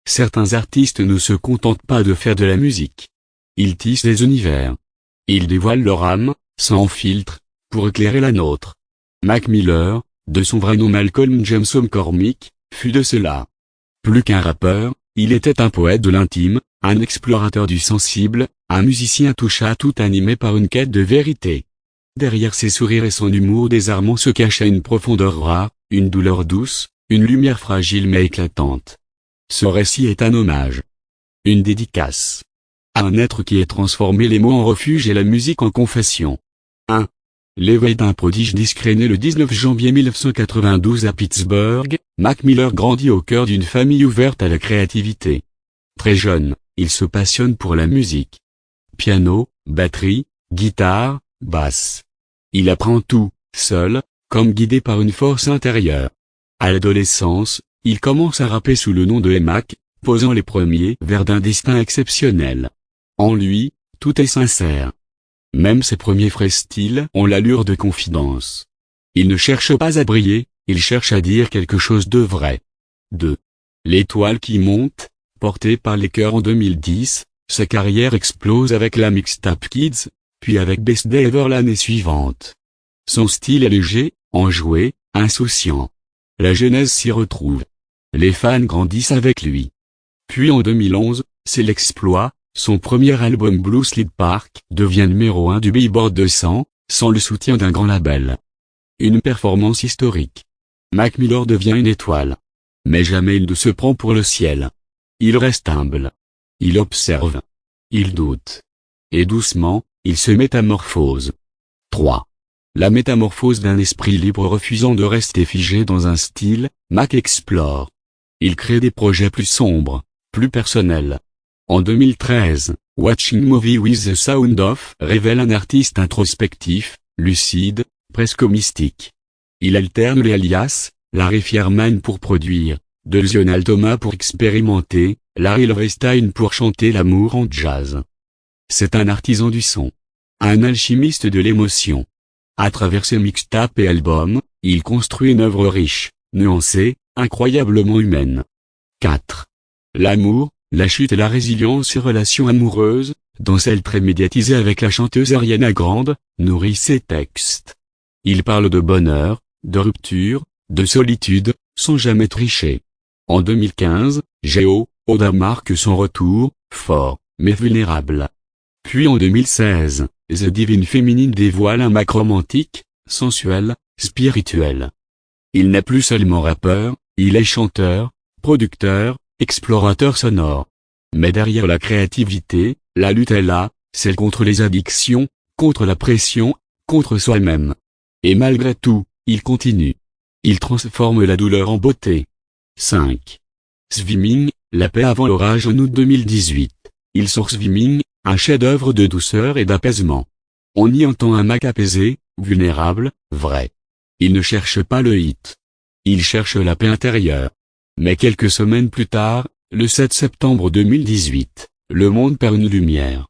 certains artistes ne se contentent pas de faire de la musique. Ils tissent des univers. Ils dévoilent leur âme, sans filtre, pour éclairer la nôtre. Mac Miller, de son vrai nom Malcolm James McCormick, fut de cela. Plus qu'un rappeur, il était un poète de l'intime, un explorateur du sensible, un musicien touche à tout animé par une quête de vérité. Derrière ses sourires et son humour désarmant se cachait une profondeur rare, une douleur douce, une lumière fragile mais éclatante. Ce récit est un hommage. Une dédicace. À un être qui a transformé les mots en refuge et la musique en confession. 1. L'éveil d'un prodige discret né le 19 janvier 1992 à Pittsburgh, Mac Miller grandit au cœur d'une famille ouverte à la créativité. Très jeune, il se passionne pour la musique. Piano, batterie, guitare, basse. Il apprend tout, seul, comme guidé par une force intérieure. À l'adolescence, il commence à rapper sous le nom de Mac, posant les premiers vers d'un destin exceptionnel. En lui, tout est sincère. Même ses premiers freestyles ont l'allure de confidence. Il ne cherche pas à briller, il cherche à dire quelque chose de vrai. 2. L'étoile qui monte, porté par les chœurs en 2010, sa carrière explose avec la mixtape Kids, puis avec Best Day Ever l'année suivante. Son style est léger, enjoué, insouciant. La jeunesse s'y retrouve. Les fans grandissent avec lui. Puis en 2011, c'est l'exploit, son premier album Blue Slide Park devient numéro 1 du Billboard 200, sans le soutien d'un grand label. Une performance historique. Mac Miller devient une étoile. Mais jamais il ne se prend pour le ciel. Il reste humble. Il observe. Il doute. Et doucement, il se métamorphose. 3. La métamorphose d'un esprit libre refusant de rester figé dans un style, Mac explore. Il crée des projets plus sombres, plus personnels. En 2013, Watching Movie with the Sound of révèle un artiste introspectif, lucide, presque mystique. Il alterne les alias, Larry Fierman pour produire, de Lionel Thomas pour expérimenter, Larry Lovenstein pour chanter l'amour en jazz. C'est un artisan du son. Un alchimiste de l'émotion. À travers ses mixtapes et albums, il construit une œuvre riche, nuancée, incroyablement humaine. 4. L'amour, la chute et la résilience et relations amoureuses, dont celle très médiatisée avec la chanteuse Ariana Grande, nourrissent ses textes. Il parle de bonheur, de rupture, de solitude, sans jamais tricher. En 2015, Géo, Oda marque son retour, fort, mais vulnérable. Puis en 2016, The Divine Feminine dévoile un Mac romantique, sensuel, spirituel. Il n'est plus seulement rappeur, il est chanteur, producteur, explorateur sonore. Mais derrière la créativité, la lutte est là, celle contre les addictions, contre la pression, contre soi-même. Et malgré tout, il continue. Il transforme la douleur en beauté. 5. Swimming, la paix avant l'orage en août 2018. Il sort Swimming, un chef-d'œuvre de douceur et d'apaisement. On y entend un Mac apaisé, vulnérable, vrai. Il ne cherche pas le hit. Il cherche la paix intérieure. Mais quelques semaines plus tard, le 7 septembre 2018, le monde perd une lumière.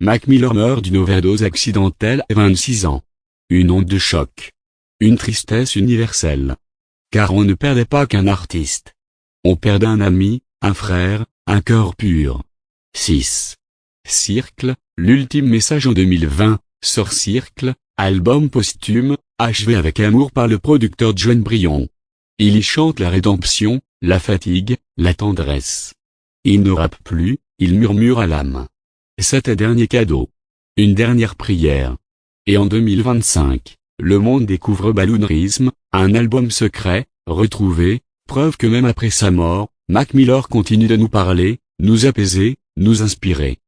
Mac Miller meurt d'une overdose accidentelle à 26 ans. Une onde de choc. Une tristesse universelle. Car on ne perdait pas qu'un artiste. On perdait un ami, un frère, un cœur pur. 6. Circle, l'ultime message en 2020, sort Circle, album posthume, achevé avec amour par le producteur John Brion. Il y chante la rédemption, la fatigue, la tendresse. Il ne rappe plus, il murmure à l'âme. C'est un dernier cadeau. Une dernière prière. Et en 2025, le monde découvre Balloonerism, un album secret, retrouvé, preuve que même après sa mort, Mac Miller continue de nous parler, nous apaiser, nous inspirer.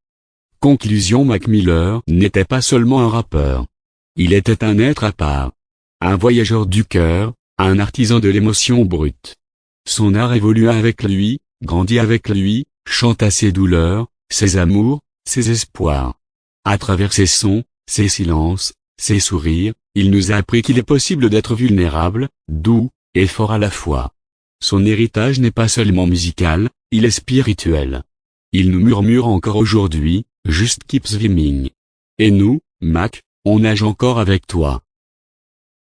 Conclusion: Mac Miller n'était pas seulement un rappeur. Il était un être à part. Un voyageur du cœur, un artisan de l'émotion brute. Son art évolua avec lui, grandit avec lui, chanta ses douleurs, ses amours, ses espoirs. À travers ses sons, ses silences, ses sourires, il nous a appris qu'il est possible d'être vulnérable, doux, et fort à la fois. Son héritage n'est pas seulement musical, il est spirituel. Il nous murmure encore aujourd'hui, Just keep swimming. Et nous, Mac, on nage encore avec toi.